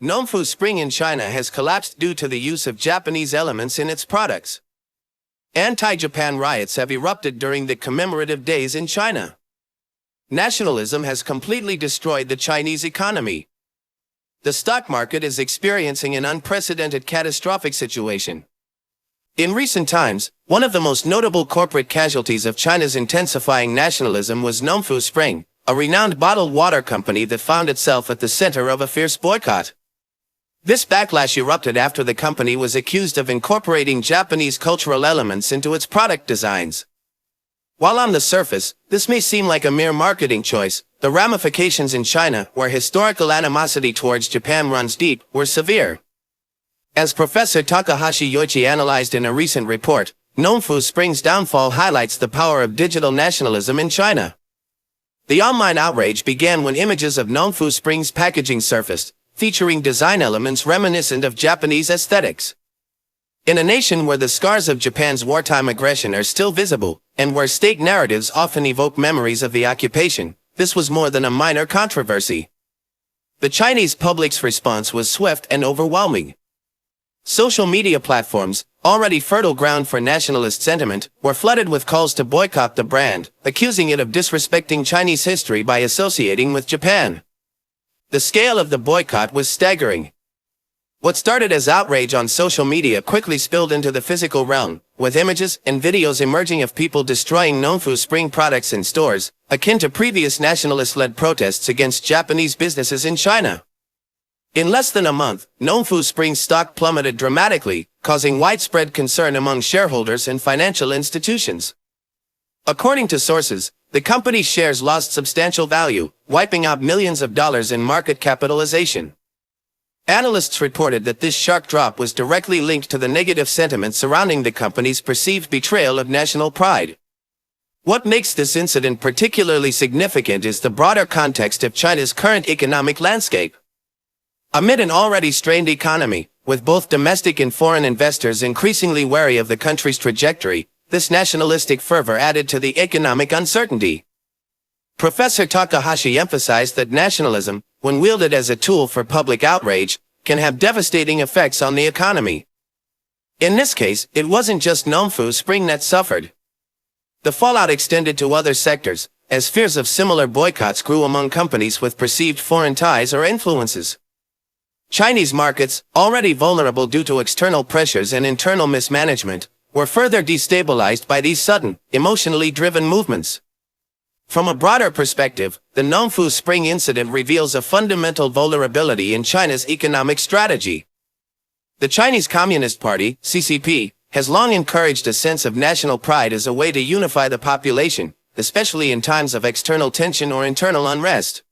Nongfu Spring in China has collapsed due to the use of Japanese elements in its products. Anti-Japan riots have erupted during the commemorative days in China. Nationalism has completely destroyed the Chinese economy. The stock market is experiencing an unprecedented catastrophic situation. In recent times, one of the most notable corporate casualties of China's intensifying nationalism was Nongfu Spring, a renowned bottled water company that found itself at the center of a fierce boycott. This backlash erupted after the company was accused of incorporating Japanese cultural elements into its product designs. While on the surface, this may seem like a mere marketing choice, the ramifications in China, where historical animosity towards Japan runs deep, were severe. As Professor Takahashi analyzed in a recent report, Nongfu Spring's downfall highlights the power of digital nationalism in China. The online outrage began when images of Nongfu Spring's packaging surfaced, featuring design elements reminiscent of Japanese aesthetics. In a nation where the scars of Japan's wartime aggression are still visible, and where state narratives often evoke memories of the occupation, this was more than a minor controversy. The Chinese public's response was swift and overwhelming. Social media platforms, already fertile ground for nationalist sentiment, were flooded with calls to boycott the brand, accusing it of disrespecting Chinese history by associating with Japan. The scale of the boycott was staggering. What started as outrage on social media quickly spilled into the physical realm, with images and videos emerging of people destroying Nongfu Spring products in stores, akin to previous nationalist-led protests against Japanese businesses in China. In less than a month, Nongfu Spring's stock plummeted dramatically, causing widespread concern among shareholders and financial institutions. According to sources, the company's shares lost substantial value, wiping out millions of dollars in market capitalization. Analysts reported that this sharp drop was directly linked to the negative sentiment surrounding the company's perceived betrayal of national pride. What makes this incident particularly significant is the broader context of China's current economic landscape. Amid an already strained economy, with both domestic and foreign investors increasingly wary of the country's trajectory, this nationalistic fervor added to the economic uncertainty. Professor Takahashi emphasized that nationalism, when wielded as a tool for public outrage, can have devastating effects on the economy. In this case, it wasn't just Nongfu Spring that suffered. The fallout extended to other sectors, as fears of similar boycotts grew among companies with perceived foreign ties or influences. Chinese markets, already vulnerable due to external pressures and internal mismanagement, were further destabilized by these sudden, emotionally driven movements. From a broader perspective, the Nongfu Spring incident reveals a fundamental vulnerability in China's economic strategy. The Chinese Communist Party, CCP, has long encouraged a sense of national pride as a way to unify the population, especially in times of external tension or internal unrest.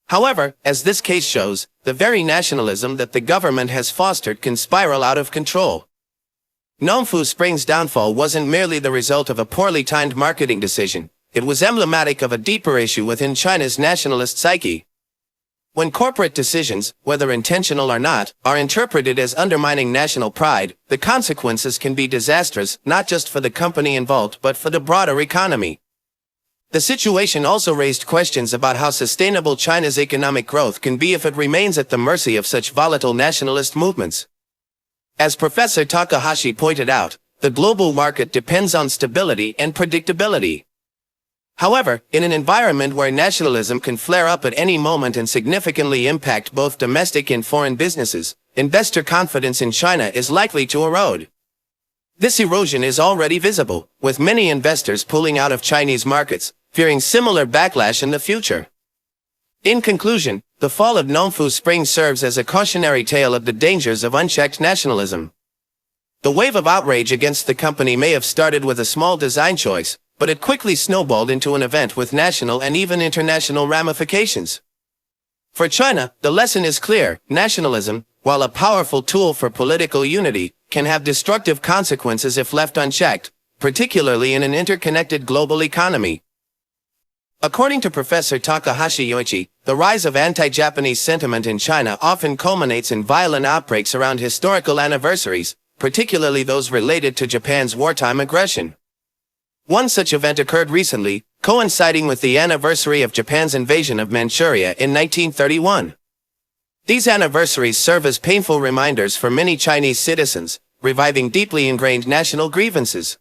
However, as this case shows, the very nationalism that the government has fostered can spiral out of control. Nongfu Spring's downfall wasn't merely the result of a poorly timed marketing decision, it was emblematic of a deeper issue within China's nationalist psyche. When corporate decisions, whether intentional or not, are interpreted as undermining national pride, the consequences can be disastrous, not just for the company involved but for the broader economy. The situation also raised questions about how sustainable China's economic growth can be if it remains at the mercy of such volatile nationalist movements. As Professor Takahashi pointed out, the global market depends on stability and predictability. However, in an environment where nationalism can flare up at any moment and significantly impact both domestic and foreign businesses, investor confidence in China is likely to erode. This erosion is already visible, with many investors pulling out of Chinese markets, fearing similar backlash in the future. In conclusion, the fall of Nongfu Spring serves as a cautionary tale of the dangers of unchecked nationalism. The wave of outrage against the company may have started with a small design choice, but it quickly snowballed into an event with national and even international ramifications. For China, the lesson is clear: nationalism, while a powerful tool for political unity, can have destructive consequences if left unchecked, particularly in an interconnected global economy. According to Professor Takahashi, the rise of anti-Japanese sentiment in China often culminates in violent outbreaks around historical anniversaries, particularly those related to Japan's wartime aggression. One such event occurred recently, coinciding with the anniversary of Japan's invasion of Manchuria in 1931. These anniversaries serve as painful reminders for many Chinese citizens, reviving deeply ingrained national grievances.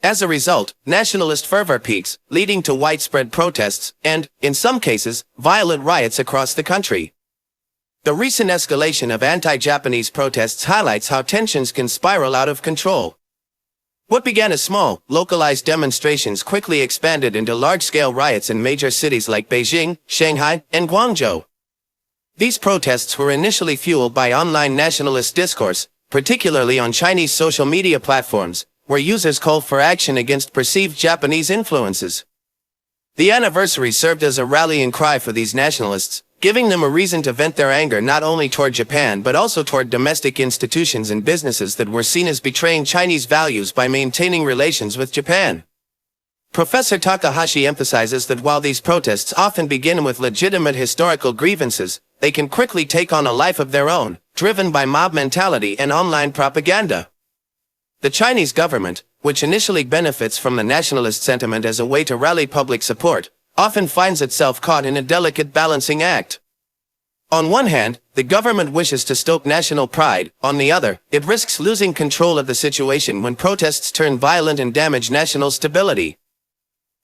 As a result, nationalist fervor peaks, leading to widespread protests and, in some cases, violent riots across the country. The recent escalation of anti-Japanese protests highlights how tensions can spiral out of control. What began as small, localized demonstrations quickly expanded into large-scale riots in major cities like Beijing, Shanghai, and Guangzhou. These protests were initially fueled by online nationalist discourse, particularly on Chinese social media platforms, where users called for action against perceived Japanese influences. The anniversary served as a rallying cry for these nationalists, giving them a reason to vent their anger not only toward Japan but also toward domestic institutions and businesses that were seen as betraying Chinese values by maintaining relations with Japan. Professor Takahashi emphasizes that while these protests often begin with legitimate historical grievances, they can quickly take on a life of their own, driven by mob mentality and online propaganda. The Chinese government, which initially benefits from the nationalist sentiment as a way to rally public support, often finds itself caught in a delicate balancing act. On one hand, the government wishes to stoke national pride. On the other, it risks losing control of the situation when protests turn violent and damage national stability.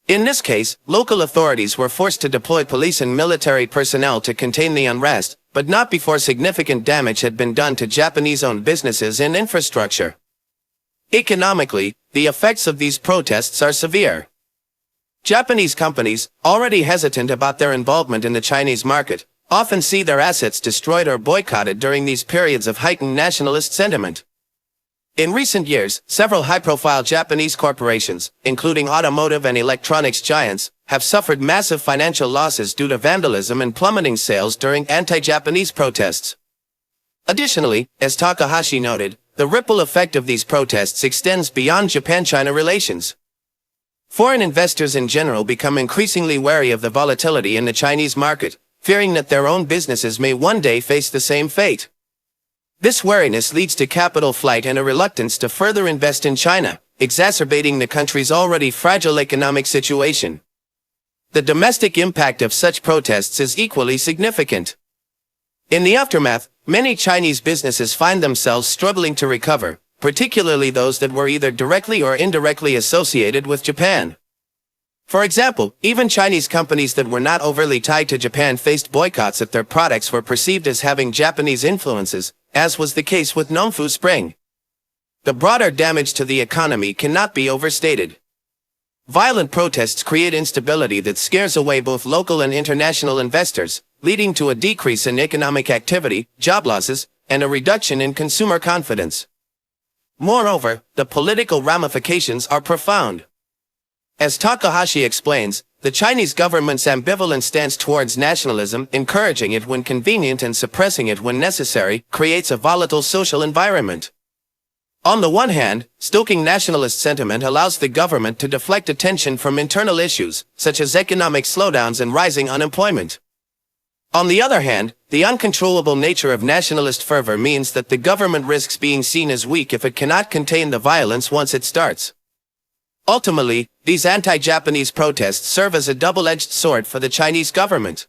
In this case, local authorities were forced to deploy police and military personnel to contain the unrest, but not before significant damage had been done to Japanese-owned businesses and infrastructure. Economically, the effects of these protests are severe. Japanese companies, already hesitant about their involvement in the Chinese market, often see their assets destroyed or boycotted during these periods of heightened nationalist sentiment. In recent years, several high-profile Japanese corporations, including automotive and electronics giants, have suffered massive financial losses due to vandalism and plummeting sales during anti-Japanese protests. Additionally, as Takahashi noted, the ripple effect of these protests extends beyond Japan-China relations. Foreign investors in general become increasingly wary of the volatility in the Chinese market, fearing that their own businesses may one day face the same fate. This wariness leads to capital flight and a reluctance to further invest in China, exacerbating the country's already fragile economic situation. The domestic impact of such protests is equally significant. In the aftermath, many Chinese businesses find themselves struggling to recover, particularly those that were either directly or indirectly associated with Japan. For example, even Chinese companies that were not overtly tied to Japan faced boycotts if their products were perceived as having Japanese influences, as was the case with Nongfu Spring. The broader damage to the economy cannot be overstated. Violent protests create instability that scares away both local and international investors, leading to a decrease in economic activity, job losses, and a reduction in consumer confidence. Moreover, the political ramifications are profound. As Takahashi explains, the Chinese government's ambivalent stance towards nationalism, encouraging it when convenient and suppressing it when necessary, creates a volatile social environment. On the one hand, stoking nationalist sentiment allows the government to deflect attention from internal issues, such as economic slowdowns and rising unemployment. On the other hand, the uncontrollable nature of nationalist fervor means that the government risks being seen as weak if it cannot contain the violence once it starts. Ultimately, these anti-Japanese protests serve as a double-edged sword for the Chinese government.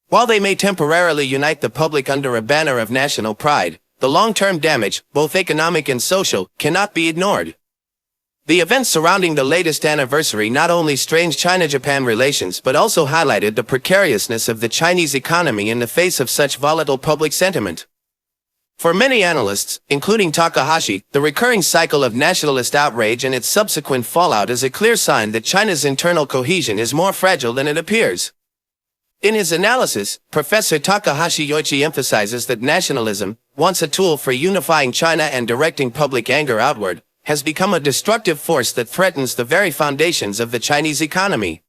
While they may temporarily unite the public under a banner of national pride, the long-term damage, both economic and social, cannot be ignored. The events surrounding the latest anniversary not only strained China-Japan relations but also highlighted the precariousness of the Chinese economy in the face of such volatile public sentiment. For many analysts, including Takahashi, the recurring cycle of nationalist outrage and its subsequent fallout is a clear sign that China's internal cohesion is more fragile than it appears. In his analysis, Professor Takahashi Yoichi emphasizes that nationalism, once a tool for unifying China and directing public anger outward, has become a destructive force that threatens the very foundations of the Chinese economy.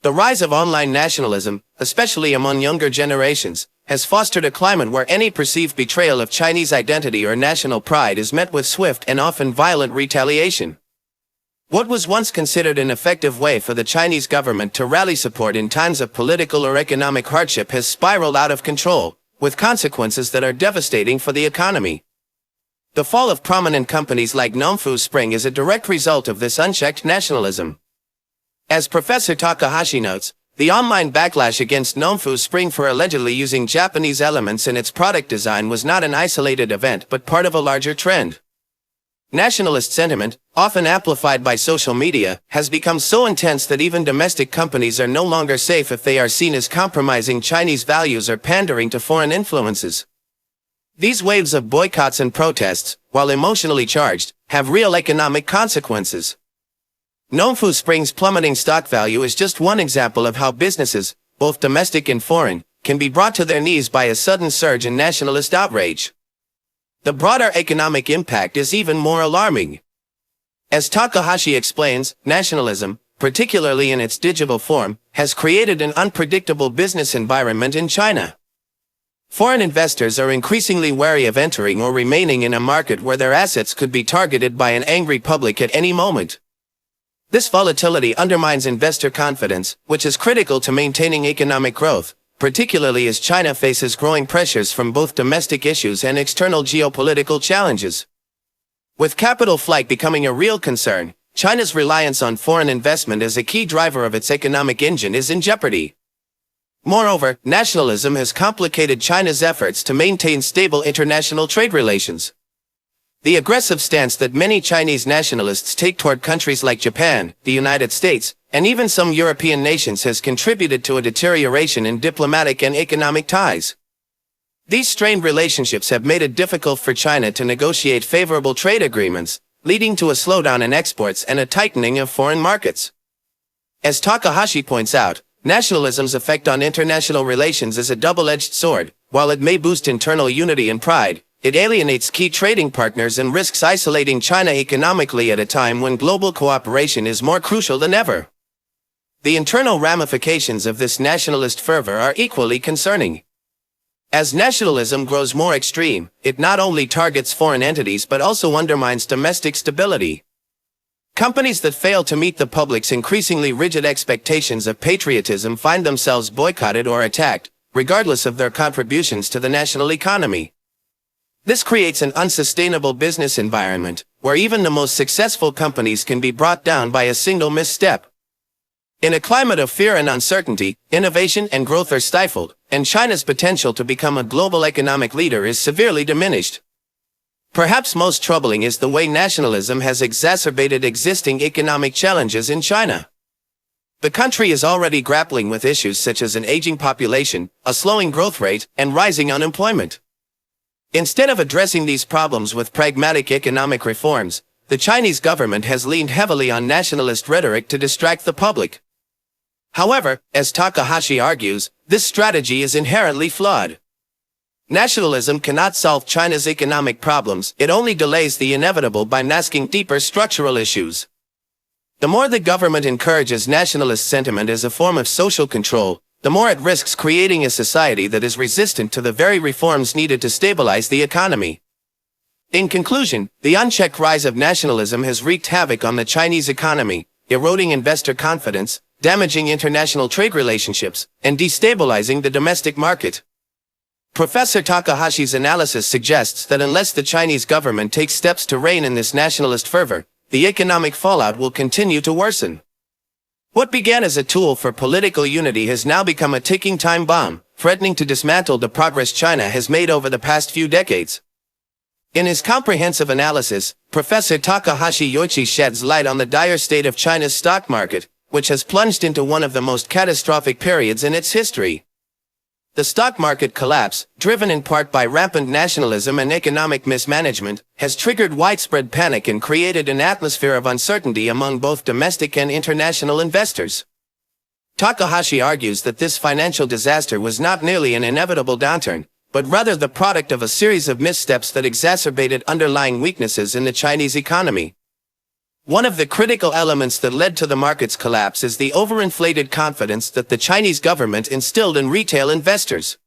The rise of online nationalism, especially among younger generations, has fostered a climate where any perceived betrayal of Chinese identity or national pride is met with swift and often violent retaliation. What was once considered an effective way for the Chinese government to rally support in times of political or economic hardship has spiraled out of control, with consequences that are devastating for the economy. The fall of prominent companies like Nongfu Spring is a direct result of this unchecked nationalism. As Professor Takahashi notes, The online backlash against Nongfu Spring for allegedly using Japanese elements in its product design was not an isolated event but part of a larger trend. Nationalist sentiment, often amplified by social media, has become so intense that even domestic companies are no longer safe if they are seen as compromising Chinese values or pandering to foreign influences. These waves of boycotts and protests, while emotionally charged, have real economic consequences. Nongfu Spring's plummeting stock value is just one example of how businesses, both domestic and foreign, can be brought to their knees by a sudden surge in nationalist outrage. The broader economic impact is even more alarming. As Takahashi explains, nationalism, particularly in its digital form, has created an unpredictable business environment in China. Foreign investors are increasingly wary of entering or remaining in a market where their assets could be targeted by an angry public at any moment. This volatility undermines investor confidence, which is critical to maintaining economic growth, particularly as China faces growing pressures from both domestic issues and external geopolitical challenges. With capital flight becoming a real concern, China's reliance on foreign investment as a key driver of its economic engine is in jeopardy. Moreover, nationalism has complicated China's efforts to maintain stable international trade relations. The aggressive stance that many Chinese nationalists take toward countries like Japan, the United States, and even some European nations has contributed to a deterioration in diplomatic and economic ties. These strained relationships have made it difficult for China to negotiate favorable trade agreements, leading to a slowdown in exports and a tightening of foreign markets. As Takahashi points out, nationalism's effect on international relations is a double-edged sword. While it may boost internal unity and pride, it alienates key trading partners and risks isolating China economically at a time when global cooperation is more crucial than ever. The internal ramifications of this nationalist fervor are equally concerning. As nationalism grows more extreme, it not only targets foreign entities but also undermines domestic stability. Companies that fail to meet the public's increasingly rigid expectations of patriotism find themselves boycotted or attacked, regardless of their contributions to the national economy. This creates an unsustainable business environment, where even the most successful companies can be brought down by a single misstep. In a climate of fear and uncertainty, innovation and growth are stifled, and China's potential to become a global economic leader is severely diminished. Perhaps most troubling is the way nationalism has exacerbated existing economic challenges in China. The country is already grappling with issues such as an aging population, a slowing growth rate, and rising unemployment. Instead of addressing these problems with pragmatic economic reforms, the Chinese government has leaned heavily on nationalist rhetoric to distract the public. However, as Takahashi argues, this strategy is inherently flawed. Nationalism cannot solve China's economic problems, it only delays the inevitable by masking deeper structural issues. The more the government encourages nationalist sentiment as a form of social control, the more it risks creating a society that is resistant to the very reforms needed to stabilize the economy. In conclusion, the unchecked rise of nationalism has wreaked havoc on the Chinese economy, eroding investor confidence, damaging international trade relationships, and destabilizing the domestic market. Professor Takahashi's analysis suggests that unless the Chinese government takes steps to rein in this nationalist fervor, the economic fallout will continue to worsen. What began as a tool for political unity has now become a ticking time bomb, threatening to dismantle the progress China has made over the past few decades. In his comprehensive analysis, Professor Takahashi Yoichi sheds light on the dire state of China's stock market, which has plunged into one of the most catastrophic periods in its history. The stock market collapse, driven in part by rampant nationalism and economic mismanagement, has triggered widespread panic and created an atmosphere of uncertainty among both domestic and international investors. Takahashi argues that this financial disaster was not merely an inevitable downturn, but rather the product of a series of missteps that exacerbated underlying weaknesses in the Chinese economy. One of the critical elements that led to the market's collapse is the overinflated confidence that the Chinese government instilled in retail investors.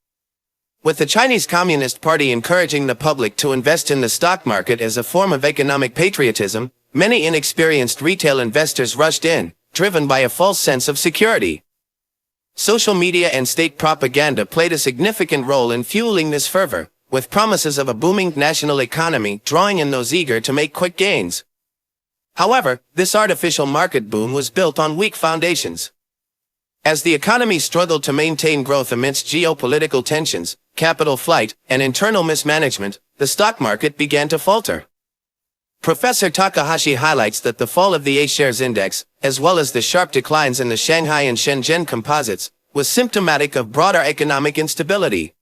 With the Chinese Communist Party encouraging the public to invest in the stock market as a form of economic patriotism, many inexperienced retail investors rushed in, driven by a false sense of security. Social media and state propaganda played a significant role in fueling this fervor, with promises of a booming national economy drawing in those eager to make quick gains. However, this artificial market boom was built on weak foundations. As the economy struggled to maintain growth amidst geopolitical tensions, capital flight, and internal mismanagement, the stock market began to falter. Professor Takahashi highlights that the fall of the A-shares index, as well as the sharp declines in the Shanghai and Shenzhen composites, was symptomatic of broader economic instability.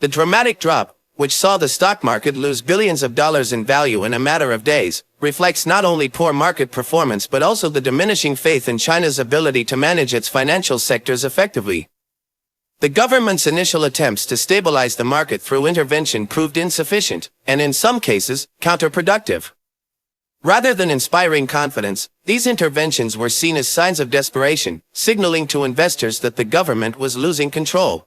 The dramatic drop, which saw the stock market lose billions of dollars in value in a matter of days, reflects not only poor market performance but also the diminishing faith in China's ability to manage its financial sectors effectively. The government's initial attempts to stabilize the market through intervention proved insufficient, and in some cases, counterproductive. Rather than inspiring confidence, these interventions were seen as signs of desperation, signaling to investors that the government was losing control.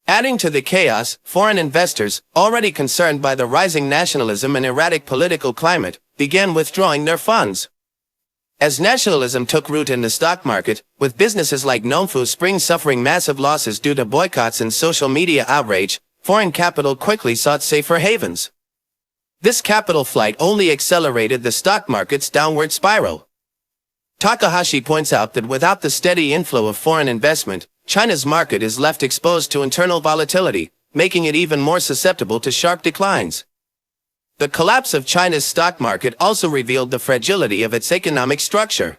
Adding to the chaos, foreign investors, already concerned by the rising nationalism and erratic political climate, began withdrawing their funds. As nationalism took root in the stock market, with businesses like Nongfu Spring suffering massive losses due to boycotts and social media outrage, foreign capital quickly sought safer havens. This capital flight only accelerated the stock market's downward spiral. Takahashi points out that without the steady inflow of foreign investment, China's market is left exposed to internal volatility, making it even more susceptible to sharp declines. The collapse of China's stock market also revealed the fragility of its economic structure.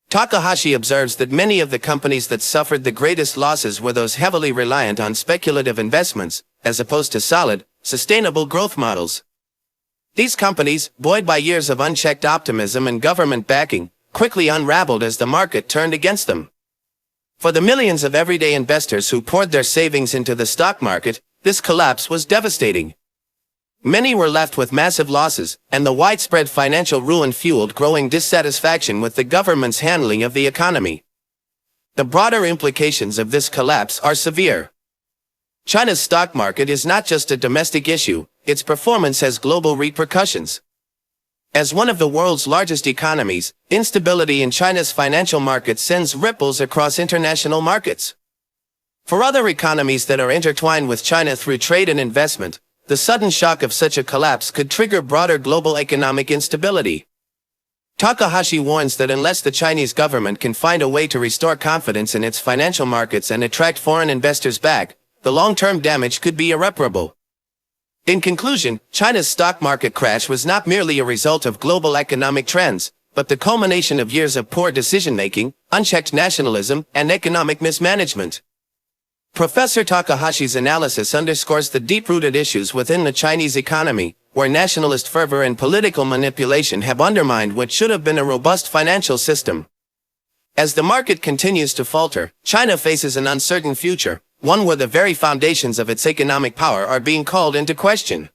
Takahashi observes that many of the companies that suffered the greatest losses were those heavily reliant on speculative investments, as opposed to solid, sustainable growth models. These companies, buoyed by years of unchecked optimism and government backing, quickly unraveled as the market turned against them. For the millions of everyday investors who poured their savings into the stock market, this collapse was devastating. Many were left with massive losses, and the widespread financial ruin fueled growing dissatisfaction with the government's handling of the economy. The broader implications of this collapse are severe. China's stock market is not just a domestic issue, its performance has global repercussions. As one of the world's largest economies, instability in China's financial market sends ripples across international markets. For other economies that are intertwined with China through trade and investment, the sudden shock of such a collapse could trigger broader global economic instability. Takahashi warns that unless the Chinese government can find a way to restore confidence in its financial markets and attract foreign investors back, the long-term damage could be irreparable. In conclusion, China's stock market crash was not merely a result of global economic trends, but the culmination of years of poor decision-making, unchecked nationalism, and economic mismanagement. Professor Takahashi's analysis underscores the deep-rooted issues within the Chinese economy, where nationalist fervor and political manipulation have undermined what should have been a robust financial system. As the market continues to falter, China faces an uncertain future, one where the very foundations of its economic power are being called into question.